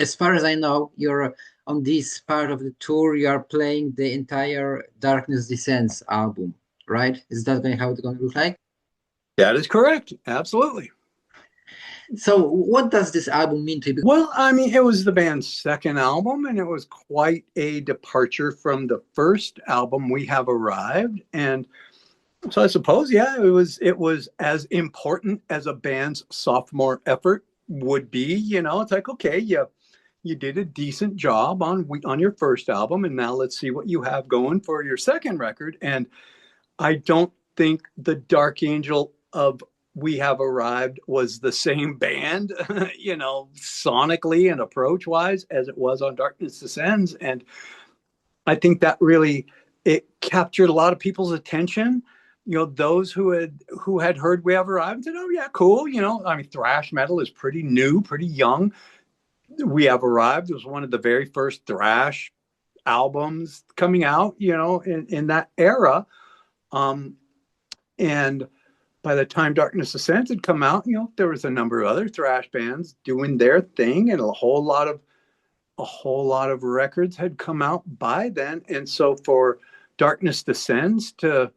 as far as I know, you're on this part of the tour, you are playing the entire Darkness Descends album, right? Is that how it's going to look like? That is correct. Absolutely. So what does this album mean to you? Well, I mean, it was the band's second album, and it was quite a departure from the first album, We Have Arrived. And so I suppose, yeah, it was as important as a band's sophomore effort would be. You know, it's like, okay, you did a decent job on your first album, and now let's see what you have going for your second record. And I don't think the Dark Angel of We Have Arrived was the same band, you know, sonically and approach wise as it was on Darkness Descends. And I think that really, it captured a lot of people's attention. You know, those who had heard We Have Arrived said, oh yeah, cool. You know, I mean, thrash metal is pretty new, pretty young. We Have Arrived was one of the very first thrash albums coming out, you know, in that era. And by the time Darkness Descends had come out, you know, there was a number of other thrash bands doing their thing, and a whole lot of records had come out by then. And so for Darkness Descends to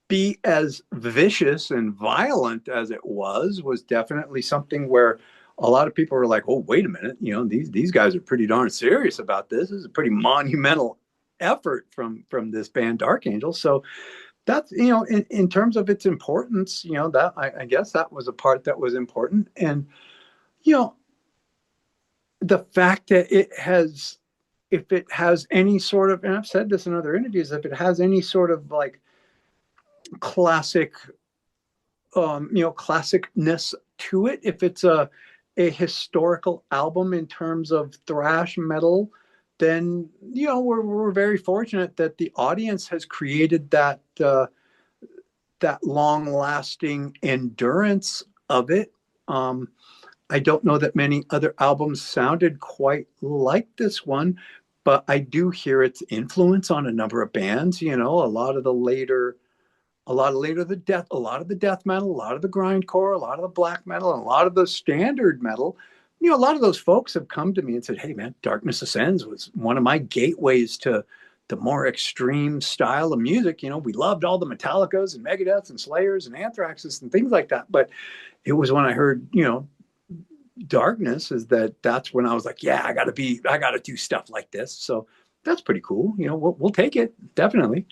be as vicious and violent as it was definitely something where a lot of people were like, oh, wait a minute, you know, these guys are pretty darn serious about this. This is a pretty monumental effort from this band Dark Angel. So that's, you know, in terms of its importance, you know, that I guess that was a part that was important. And, you know, the fact that if it has any sort of, and I've said this in other interviews, if it has any sort of like classic, you know, classicness to it, if it's a historical album in terms of thrash metal, then, you know, we're very fortunate that the audience has created that long lasting endurance of it. I don't know that many other albums sounded quite like this one, but I do hear its influence on a number of bands. You know, a lot of the death metal, a lot of the grindcore, a lot of the black metal, and a lot of the standard metal. You know, a lot of those folks have come to me and said, hey man, Darkness Ascends was one of my gateways to the more extreme style of music. You know, we loved all the Metallicas and Megadeths and Slayers and Anthraxes and things like that. But it was when I heard, you know, Darkness, that's when I was like, yeah, I gotta do stuff like this. So that's pretty cool. You know, we'll take it, definitely.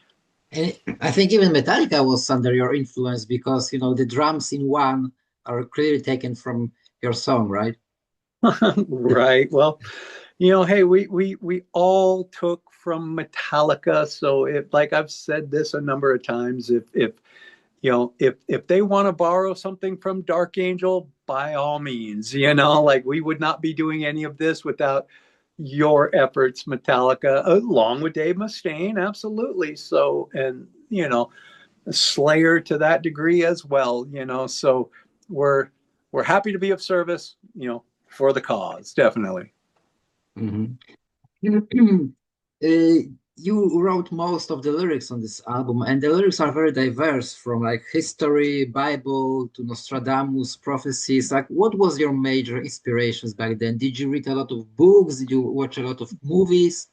And I think even Metallica was under your influence because, you know, the drums in One are clearly taken from your song, right? Right. Well, you know, hey, we all took from Metallica. So like I've said this a number of times, if you know, if they want to borrow something from Dark Angel, by all means, you know, like we would not be doing any of this without your efforts, Metallica, along with Dave Mustaine, absolutely. So, and you know, Slayer to that degree as well, you know. So we're happy to be of service, you know, for the cause, definitely. Mm-hmm. You wrote most of the lyrics on this album, and the lyrics are very diverse, from like history, Bible to Nostradamus, prophecies. Like, what was your major inspirations back then? Did you read a lot of books? Did you watch a lot of movies?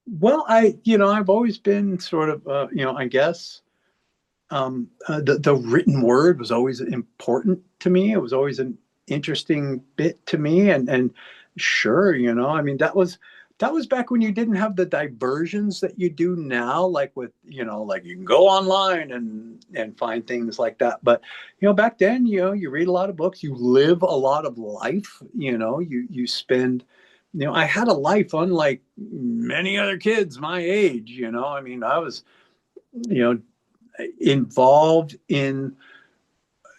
Well, I've always been sort of, you know, I guess the written word was always important to me. It was always an interesting bit to me, and sure, you know, I mean, that was back when you didn't have the diversions that you do now, like with, you know, like you can go online and find things like that. But, you know, back then, you know, you read a lot of books, you live a lot of life, you know, you spend, you know, I had a life unlike many other kids my age, you know, I mean, I was, you know, involved in,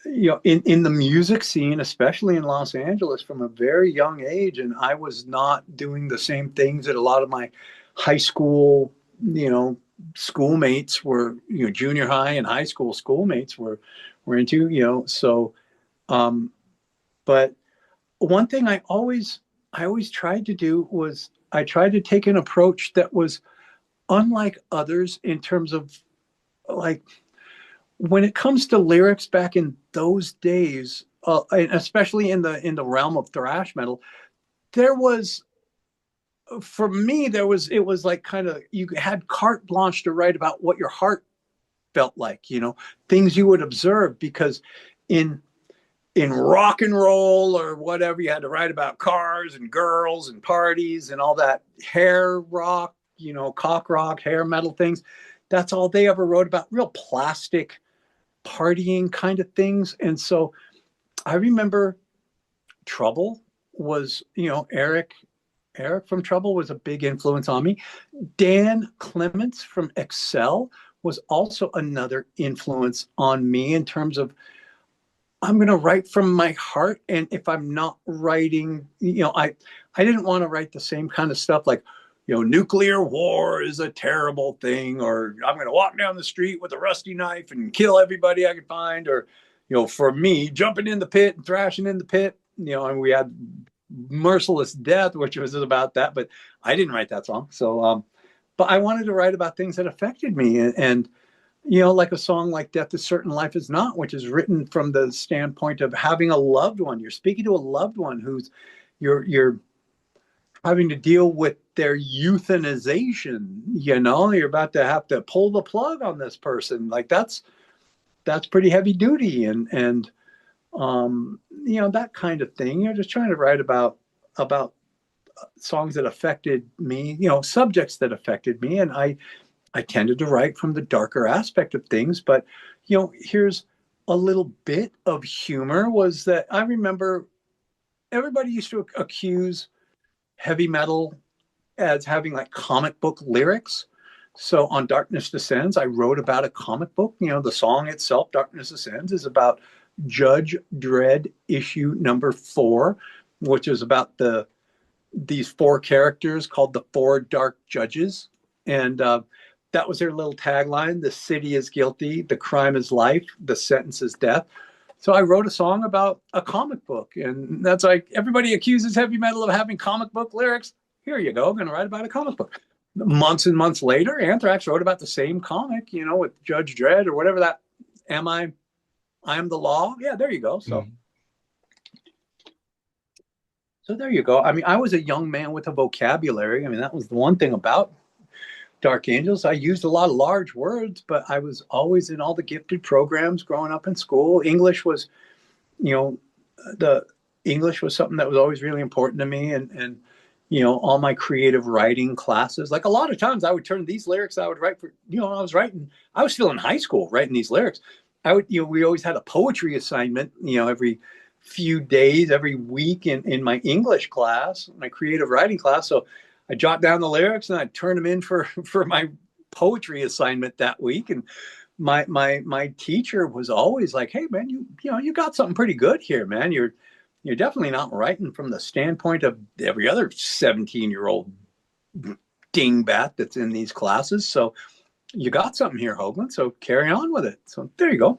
you know, in the music scene, especially in Los Angeles, from a very young age. And I was not doing the same things that a lot of my high school, you know, schoolmates were, you know, junior high and high school schoolmates were into, you know. So, but one thing I always tried to do was I tried to take an approach that was unlike others in terms of, like, when it comes to lyrics back in those days, and especially in the realm of thrash metal, there was, for me, it was like kind of, you had carte blanche to write about what your heart felt like, you know, things you would observe, because in rock and roll or whatever, you had to write about cars and girls and parties and all that hair rock, you know, cock rock, hair metal things. That's all they ever wrote about, real plastic partying kind of things. And so I remember Trouble was, you know, Eric from Trouble was a big influence on me. Dan Clements from Excel was also another influence on me in terms of, I'm going to write from my heart. And if I'm not writing, you know, I didn't want to write the same kind of stuff like, you know, nuclear war is a terrible thing, or I'm going to walk down the street with a rusty knife and kill everybody I could find, or, you know, for me, jumping in the pit and thrashing in the pit, you know, and we had Merciless Death, which was about that, but I didn't write that song. So, but I wanted to write about things that affected me, and you know, like a song like Death is Certain, Life is Not, which is written from the standpoint of having a loved one. You're speaking to a loved one who's, you're having to deal with their euthanization, you know, you're about to have to pull the plug on this person. Like that's pretty heavy duty. And you know, that kind of thing. You're just trying to write about songs that affected me, you know, subjects that affected me. And I tended to write from the darker aspect of things. But, you know, here's a little bit of humor, was that I remember everybody used to accuse heavy metal as having like comic book lyrics. So on Darkness Descends, I wrote about a comic book. You know, the song itself, Darkness Descends, is about Judge Dredd issue number 4, which is about these 4 characters called the 4 Dark Judges. And that was their little tagline: the city is guilty, the crime is life, the sentence is death. So I wrote a song about a comic book, and that's like, everybody accuses heavy metal of having comic book lyrics. Here you go, I'm going to write about a comic book. Months and months later, Anthrax wrote about the same comic, you know, with Judge Dredd or whatever that, I am the law. Yeah, there you go. So, So there you go. I mean, I was a young man with a vocabulary. I mean, that was the one thing about Dark Angels. I used a lot of large words, but I was always in all the gifted programs growing up in school. English was, you know, the English was something that was always really important to me. And you know, all my creative writing classes, like a lot of times I would turn these lyrics I would write for, you know, I was still in high school writing these lyrics. You know, we always had a poetry assignment, you know, every few days, every week in my English class, my creative writing class. So I jot down the lyrics and I turn them in for my poetry assignment that week. And my teacher was always like, "Hey man, you know, you got something pretty good here, man. You're definitely not writing from the standpoint of every other 17-year-old dingbat that's in these classes. So you got something here, Hoglan. So carry on with it." So there you go.